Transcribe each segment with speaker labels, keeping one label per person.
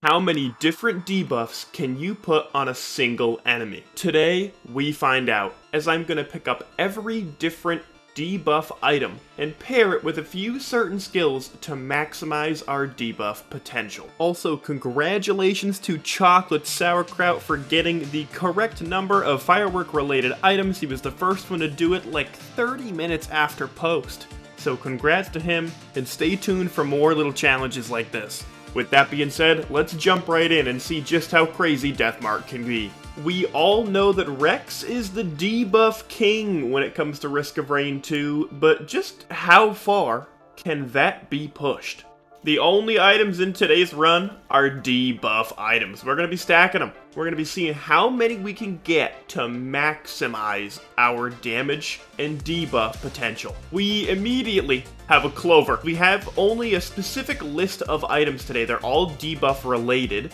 Speaker 1: How many different debuffs can you put on a single enemy? Today, we find out, as I'm going to pick up every different debuff item and pair it with a few certain skills to maximize our debuff potential. Also, congratulations to Chocolate Sauerkraut for getting the correct number of firework-related items. He was the first one to do it like 30 minutes after post. So congrats to him, and stay tuned for more little challenges like this. With that being said, let's jump right in and see just how crazy Deathmark can be. We all know that Rex is the debuff king when it comes to Risk of Rain 2, but just how far can that be pushed? The only items in today's run are debuff items. We're going to be stacking them. We're going to be seeing how many we can get to maximize our damage and debuff potential. We immediately have a Clover. We have only a specific list of items today. They're all debuff related.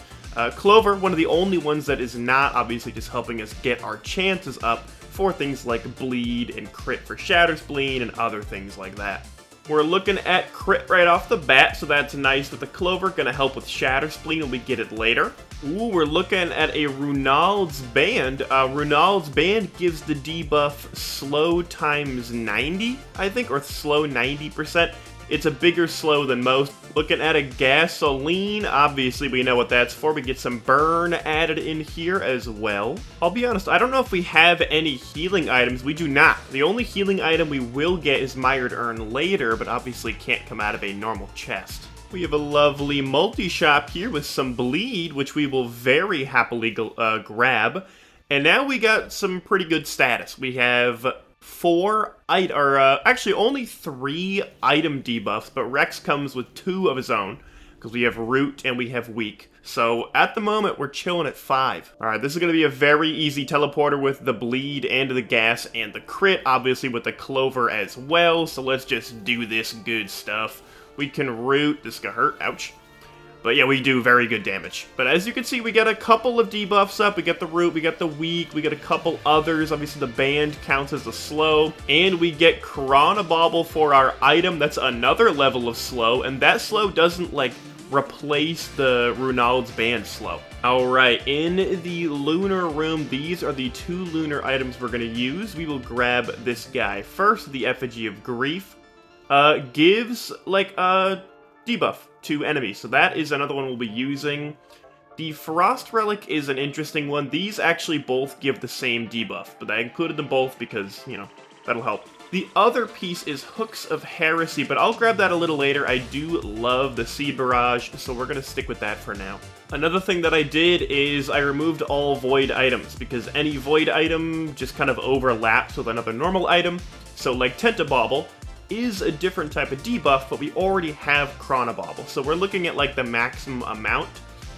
Speaker 1: Clover, one of the only ones that is not obviously just helping us get our chances up for things like bleed and crit for Shatter Spleen and other things like that. We're looking at crit right off the bat, so that's nice with the Clover. Gonna help with Shatter Spleen when we get it later. Ooh, we're looking at a Runald's Band. Runald's Band gives the debuff slow times 90, I think, or slow 90%. It's a bigger slow than most. Looking at a Gasoline, obviously we know what that's for. We get some burn added in here as well. I'll be honest, I don't know if we have any healing items. We do not. The only healing item we will get is Mired Urn later, but obviously can't come out of a normal chest. We have a lovely multi-shop here with some bleed, which we will very happily grab. And now we got some pretty good status. We have actually only 3 item debuffs, but Rex comes with 2 of his own, because we have Root and we have Weak. So at the moment, we're chilling at 5. Alright, this is going to be a very easy teleporter with the bleed and the gas and the crit, obviously with the Clover as well, so let's just do this good stuff. We can Root, this is going to hurt, ouch. But yeah, we do very good damage. But as you can see, we get a couple of debuffs up. We get the Root, we get the Weak, we get a couple others. Obviously, the Band counts as a slow. And we get Chronobauble for our item. That's another level of slow. And that slow doesn't, like, replace the Runald's Band slow. Alright, in the Lunar Room, these are the 2 lunar items we're going to use. We will grab this guy first. The Effigy of Grief gives, like, a debuff to enemies, so that is another one we'll be using. The Frost Relic is an interesting one. These actually both give the same debuff, but I included them both because, you know, that'll help. The other piece is Hooks of Heresy, but I'll grab that a little later. I do love the Seed Barrage, so we're going to stick with that for now. Another thing that I did is I removed all Void items, because any Void item just kind of overlaps with another normal item. So like Tentabauble is a different type of debuff, but we already have Chronobauble, so we're looking at like the maximum amount.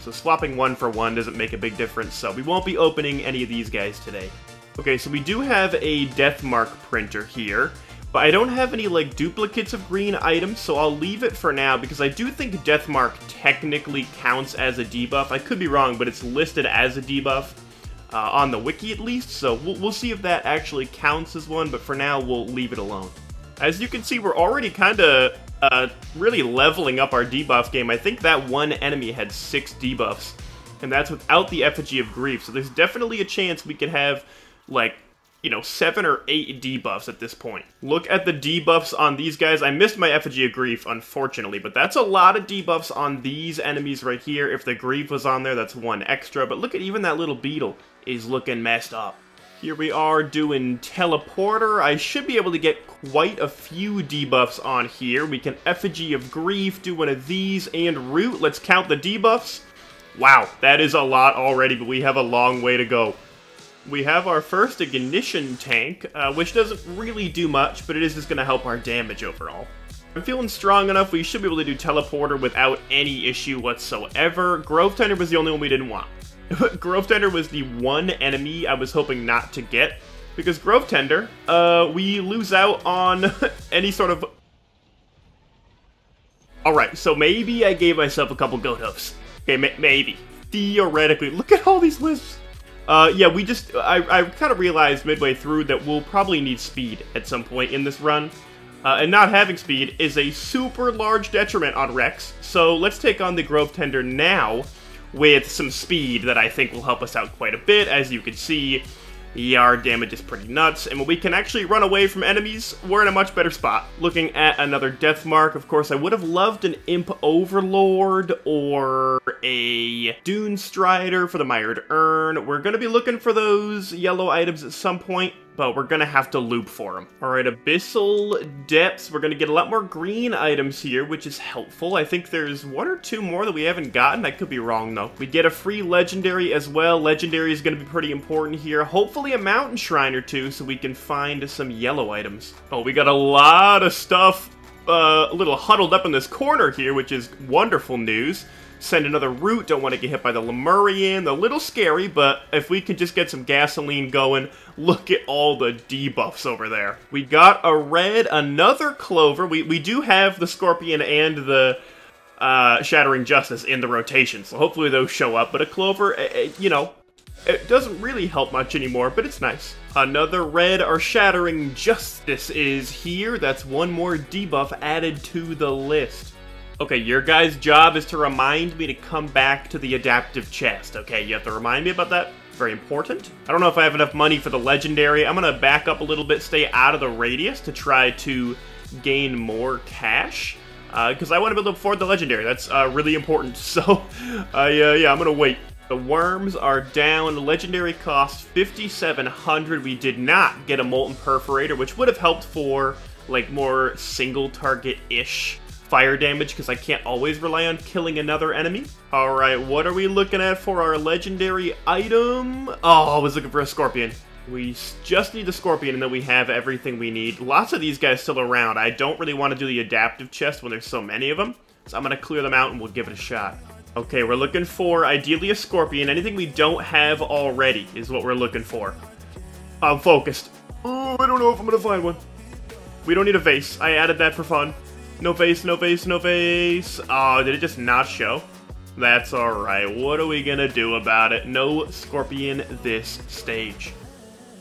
Speaker 1: So swapping 1 for 1 doesn't make a big difference, so we won't be opening any of these guys today. Okay, so we do have a Deathmark printer here, but I don't have any like duplicates of green items, so I'll leave it for now because I do think Deathmark technically counts as a debuff. I could be wrong, but it's listed as a debuff on the wiki at least, so we'll see if that actually counts as one, but for now we'll leave it alone. As you can see, we're already kind of really leveling up our debuff game. I think that one enemy had 6 debuffs, and that's without the Effigy of Grief. So there's definitely a chance we could have, like, you know, 7 or 8 debuffs at this point. Look at the debuffs on these guys. I missed my Effigy of Grief, unfortunately, but that's a lot of debuffs on these enemies right here. If the Grief was on there, that's 1 extra. But look at even that little beetle is looking messed up. Here we are doing Teleporter. I should be able to get quite a few debuffs on here. We can Effigy of Grief, do one of these, and Root. Let's count the debuffs. Wow, that is a lot already, but we have a long way to go. We have our first Ignition Tank, which doesn't really do much, but it is just going to help our damage overall. I'm feeling strong enough, we should be able to do Teleporter without any issue whatsoever. Grove Tender was the only one we didn't want. Grove Tender was the one enemy I was hoping not to get, because Grove Tender, we lose out on any sort of... Alright, so maybe I gave myself a couple goat hoofs. Okay, maybe. Theoretically. Look at all these lists. Yeah, I kind of realized midway through that we'll probably need speed at some point in this run. And not having speed is a super large detriment on Rex, so let's take on the Grove Tender now. with some speed that I think will help us out quite a bit. As you can see, ER damage is pretty nuts, and when we can actually run away from enemies, we're in a much better spot. Looking at another death mark, of course, I would have loved an Imp Overlord or a Dune Strider for the Mired Urn. We're going to be looking for those yellow items at some point, but we're going to have to loop for them. Alright, Abyssal Depths. We're going to get a lot more green items here, which is helpful. I think there's one or two more that we haven't gotten. I could be wrong, though. We get a free Legendary as well. Legendary is going to be pretty important here. Hopefully a Mountain Shrine or two so we can find some yellow items. Oh, we got a lot of stuff a little huddled up in this corner here, which is wonderful news. Send another route, don't want to get hit by the Lemurian. A little scary, but if we could just get some gasoline going, look at all the debuffs over there. We got a red, another Clover. We do have the Scorpion and the Shattering Justice in the rotation, so hopefully those show up. But a Clover, you know, it doesn't really help much anymore, but it's nice. Another red, our Shattering Justice is here. That's one more debuff added to the list. Okay, your guys' job is to remind me to come back to the adaptive chest. Okay, you have to remind me about that. Very important. I don't know if I have enough money for the legendary. I'm gonna back up a little bit, stay out of the radius to try to gain more cash. Because I want to be able to afford the legendary. That's really important. So, yeah, I'm gonna wait. The worms are down. The legendary costs 5,700. We did not get a Molten Perforator, which would have helped for, like, more single target-ish fire damage, because I can't always rely on killing another enemy. Alright, what are we looking at for our legendary item? Oh, I was looking for a Scorpion. We just need the Scorpion, and then we have everything we need. Lots of these guys still around. I don't really want to do the adaptive chest when there's so many of them, so I'm going to clear them out and we'll give it a shot. Okay, we're looking for, ideally, a Scorpion. Anything we don't have already is what we're looking for. I'm focused. Oh, I don't know if I'm going to find one. We don't need a vase. I added that for fun. No vase, no vase, no vase. Oh, did it just not show? That's alright. What are we gonna do about it? No Scorpion this stage.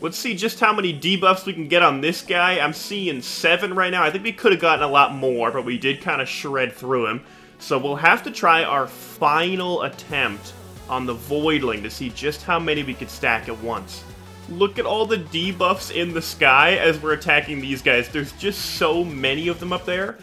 Speaker 1: Let's see just how many debuffs we can get on this guy. I'm seeing 7 right now. I think we could have gotten a lot more, but we did kind of shred through him. So we'll have to try our final attempt on the Voidling to see just how many we could stack at once. Look at all the debuffs in the sky as we're attacking these guys. There's just so many of them up there.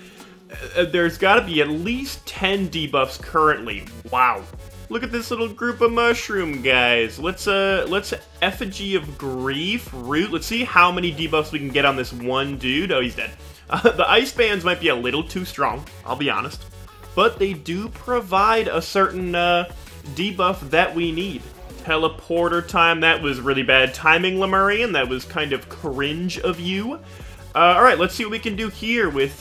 Speaker 1: There's got to be at least 10 debuffs currently. Wow. Look at this little group of mushroom guys. Let's Effigy of Grief, Root. Let's see how many debuffs we can get on this one dude. Oh, he's dead. The ice bands might be a little too strong, I'll be honest. But they do provide a certain debuff that we need. Teleporter time, that was really bad timing, Lemurian. That was kind of cringe of you. Alright, let's see what we can do here with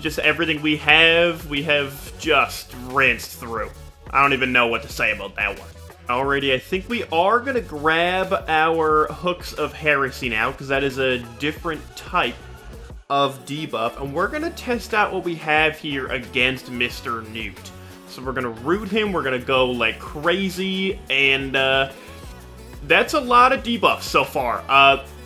Speaker 1: just everything we have. We have just rinsed through. I don't even know what to say about that one. Alrighty, I think we are going to grab our Hooks of Heresy now, because that is a different type of debuff. And we're going to test out what we have here against Mr. Newt. So we're going to root him, we're going to go like crazy, and that's a lot of debuffs so far.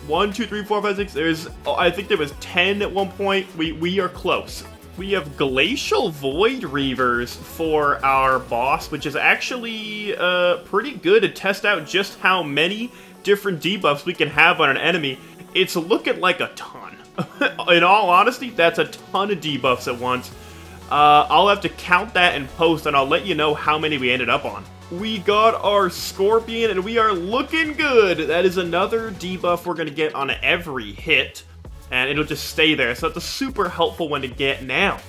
Speaker 1: 1, 2, 3, 4, 5, 6, I think there was 10 at one point. We are close. We have Glacial Void Reavers for our boss, which is actually pretty good to test out just how many different debuffs we can have on an enemy. It's looking like a ton. In all honesty, that's a ton of debuffs at once. I'll have to count that in post, and I'll let you know how many we ended up on. We got our Scorpion, and we are looking good. That is another debuff we're going to get on every hit, and it'll just stay there. So that's a super helpful one to get now.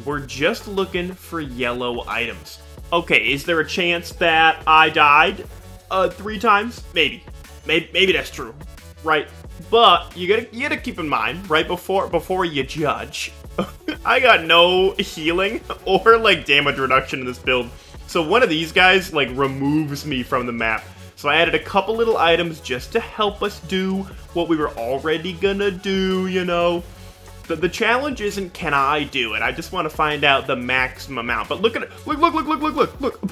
Speaker 1: We're just looking for yellow items. Okay, is there a chance that I died 3 times? Maybe. Maybe that's true, right? But you gotta keep in mind, right, before you judge, I got no healing or like damage reduction in this build. So one of these guys, like, removes me from the map. So I added a couple little items just to help us do what we were already gonna do, you know? The challenge isn't can I do it, I just want to find out the maximum amount. But look at it, look.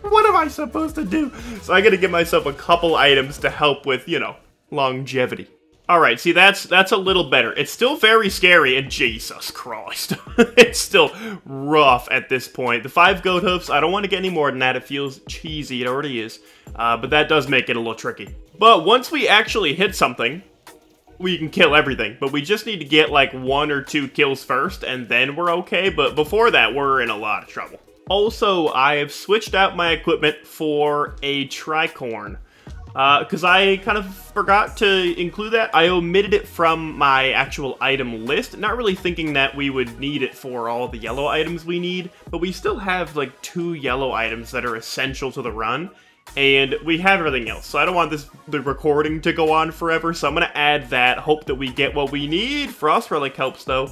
Speaker 1: What am I supposed to do? So I gotta give myself a couple items to help with, you know, longevity. Alright, see, that's a little better. It's still very scary, and Jesus Christ. It's still rough at this point. The 5 goat hoofs, I don't want to get any more than that. It feels cheesy. It already is. But that does make it a little tricky. But once we actually hit something, we can kill everything. But we just need to get, like, 1 or 2 kills first, and then we're okay. But before that, we're in a lot of trouble. Also, I have switched out my equipment for a tricorn. Because I kind of forgot to include that. I omitted it from my actual item list, not really thinking that we would need it for all the yellow items we need, but we still have like 2 yellow items that are essential to the run, and we have everything else. So I don't want the recording to go on forever, so I'm going to add that, hope that we get what we need. Frost Relic helps though.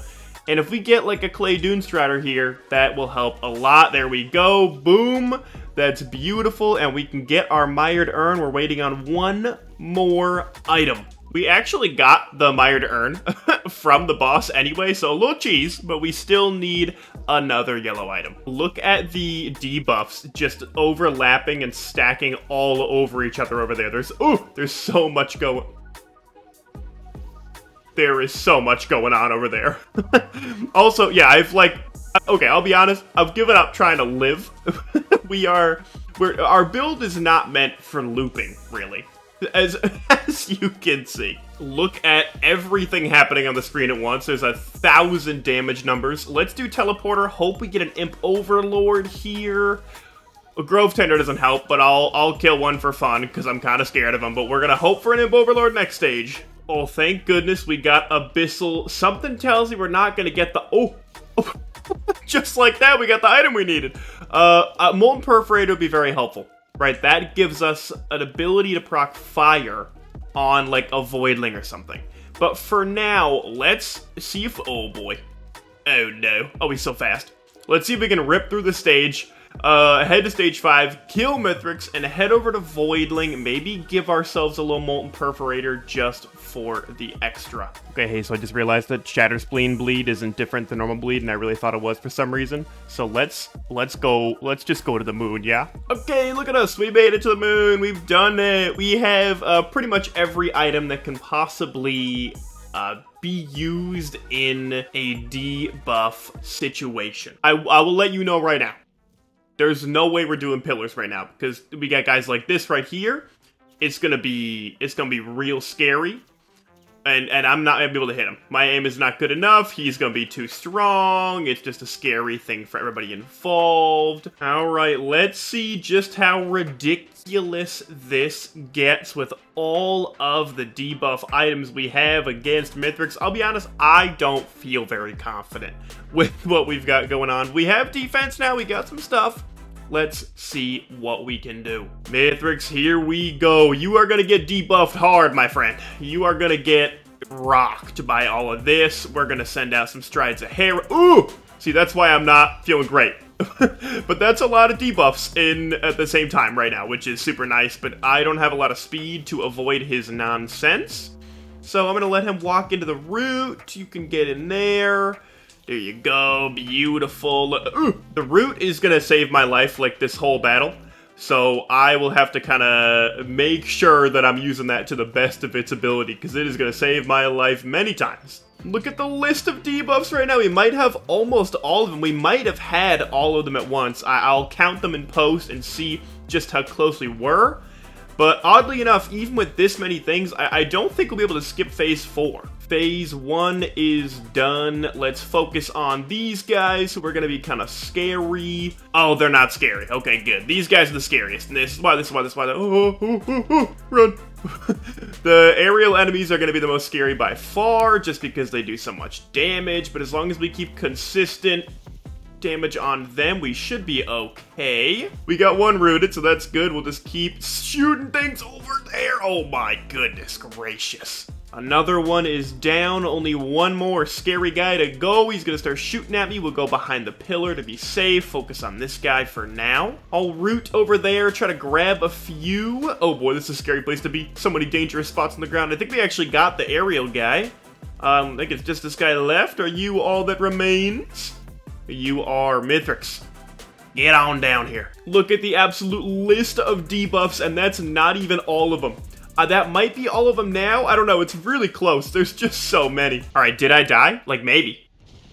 Speaker 1: And if we get like a Clay Dune Strider here, that will help a lot. There we go. Boom. That's beautiful. And we can get our Mired Urn. We're waiting on 1 more item. We actually got the Mired Urn from the boss anyway, so a little cheese, but we still need another yellow item. Look at the debuffs just overlapping and stacking all over each other over there. There's so much going... There is so much going on over there. Also, yeah, okay, I'll be honest, I've given up trying to live. Our build is not meant for looping, really. As you can see. Look at everything happening on the screen at once. There's 1,000 damage numbers. Let's do teleporter. Hope we get an Imp Overlord here. A Grove Tender doesn't help, but I'll kill one for fun, because I'm kind of scared of him. But we're gonna hope for an Imp Overlord next stage. Oh, thank goodness we got Abyssal. Something tells me we're not going to get the... Oh! Just like that, we got the item we needed. Molten Perforator would be very helpful, right? That gives us an ability to proc fire on, like, a Voidling or something. But for now, let's see if... Oh, boy. Oh, no. Oh, he's so fast. Let's see if we can rip through the stage. Head to stage 5, kill Mithrix, and head over to Voidling. Maybe give ourselves a little Molten Perforator just for the extra. Okay, hey, so I just realized that Shatter Spleen bleed isn't different than normal bleed, and I really thought it was for some reason. So let's just go to the moon, yeah? Okay, look at us, we made it to the moon, we've done it. We have pretty much every item that can possibly be used in a debuff situation. I will let you know right now. There's no way we're doing pillars right now, because we got guys like this right here. It's gonna be real scary, and I'm not gonna be able to hit him. My aim is not good enough. He's gonna be too strong. It's just a scary thing for everybody involved. All right, let's see just how ridiculous this gets with all of the debuff items we have against Mithrix. I'll be honest, I don't feel very confident with what we've got going on. We have defense now. We got some stuff. Let's see what we can do. Mithrix, here we go. You are gonna get debuffed hard, my friend. You are gonna get rocked by all of this. We're gonna send out some strides of hair. Ooh! See, that's why I'm not feeling great. But that's a lot of debuffs at the same time right now, which is super nice, but I don't have a lot of speed to avoid his nonsense. So I'm gonna let him walk into the root. You can get in there. There you go, beautiful. Ooh, the root is gonna save my life like this whole battle, so I will have to kind of make sure that I'm using that to the best of its ability, because it is gonna save my life many times. Look at the list of debuffs right now. We might have almost all of them. We might have had all of them at once. I'll count them in post and see just how close we were. But oddly enough, even with this many things, I don't think we'll be able to skip phase 4. Phase 1 is done. Let's focus on these guys who are going to be kind of scary. Oh, they're not scary. Okay, good. These guys are the scariest. And this is why. Run. The aerial enemies are going to be the most scary by far, just because they do so much damage. But as long as we keep consistent damage on them, we should be okay. We got one rooted, so that's good. We'll just keep shooting things over there. Oh my goodness gracious. Another one is down. Only one more scary guy to go. He's gonna start shooting at me. We'll go behind the pillar to be safe. Focus on this guy for now. I'll root over there, try to grab a few. Oh boy, this is a scary place to be. So many dangerous spots on the ground. I think we actually got the aerial guy. I think it's just this guy left. Are you all that remains? You are Mithrix. Get on down here. Look at the absolute list of debuffs, and that's not even all of them. That might be all of them now. I don't know. It's really close. There's just so many. All right, did I die? Like, maybe.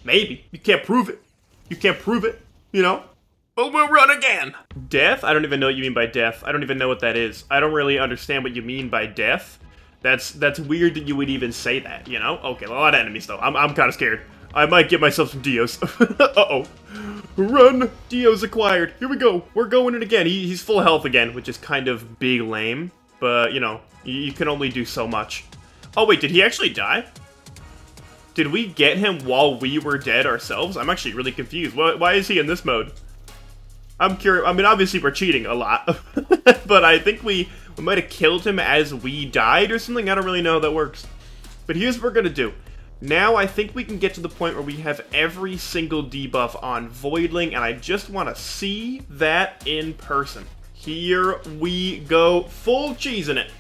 Speaker 1: Maybe. You can't prove it. You can't prove it, you know? But we'll run again. Death? I don't even know what you mean by death. I don't even know what that is. I don't really understand what you mean by death. That's weird that you would even say that, you know? Okay, a lot of enemies, though. I'm kind of scared. I might get myself some Dios. Uh-oh. Run! Dios acquired. Here we go. We're going in again. He's full health again, which is kind of big lame. But, you know, you can only do so much. Oh, wait, did he actually die? Did we get him while we were dead ourselves? I'm actually really confused. Why is he in this mode? I'm curious. I mean, obviously we're cheating a lot. But I think we might have killed him as we died or something. I don't really know how that works. But here's what we're going to do. Now I think we can get to the point where we have every single debuff on Voidling, and I just want to see that in person. Here we go. Full cheese in it.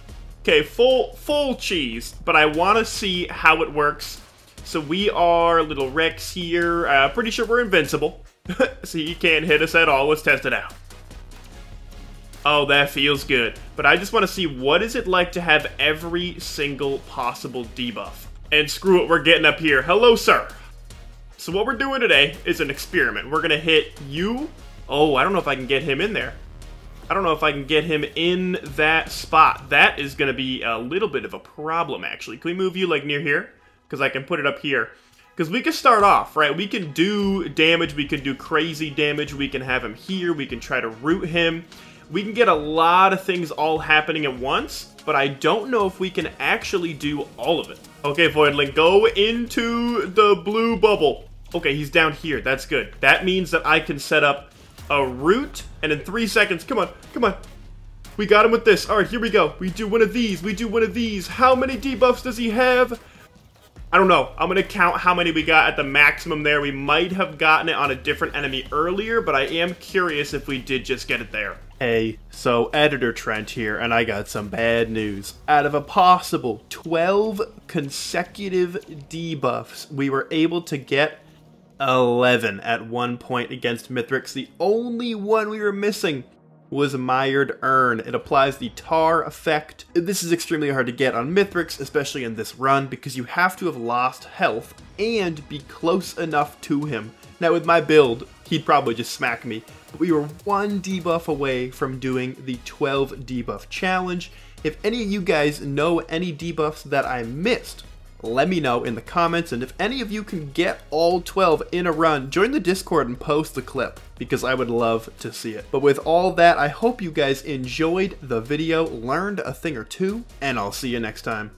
Speaker 1: Okay, full cheese. But I want to see how it works. So we are little Rex here. Pretty sure we're invincible. So he can't hit us at all. Let's test it out. Oh, that feels good. But I just want to see what is it like to have every single possible debuff. And screw it, we're getting up here. Hello, sir. So what we're doing today is an experiment. We're going to hit you. Oh, I don't know if I can get him in there. I don't know if I can get him in that spot. That is going to be a little bit of a problem, actually. Can we move you, like, near here? Because I can put it up here. Because we can start off, right? We can do damage. We can do crazy damage. We can have him here. We can try to root him. We can get a lot of things all happening at once. But I don't know if we can actually do all of it. Okay, Voidling, go into the blue bubble. Okay, he's down here. That's good. That means that I can set up a root. And in 3 seconds, come on, come on. We got him with this. All right, here we go. We do one of these. We do one of these. How many debuffs does he have? I don't know. I'm going to count how many we got at the maximum there. We might have gotten it on a different enemy earlier, but I am curious if we did just get it there. Hey, so Editor Trent here, and I got some bad news. Out of a possible 12 consecutive debuffs, we were able to get 11 at one point against Mithrix. The only one we were missing was Mired Urn. It applies the tar effect. This is extremely hard to get on Mithrix, especially in this run, because you have to have lost health and be close enough to him. Now with my build, he'd probably just smack me, but we were one debuff away from doing the 12 debuff challenge. If any of you guys know any debuffs that I missed, let me know in the comments, and if any of you can get all 12 in a run, join the Discord and post the clip, because I would love to see it. But with all that, I hope you guys enjoyed the video, learned a thing or two, and I'll see you next time.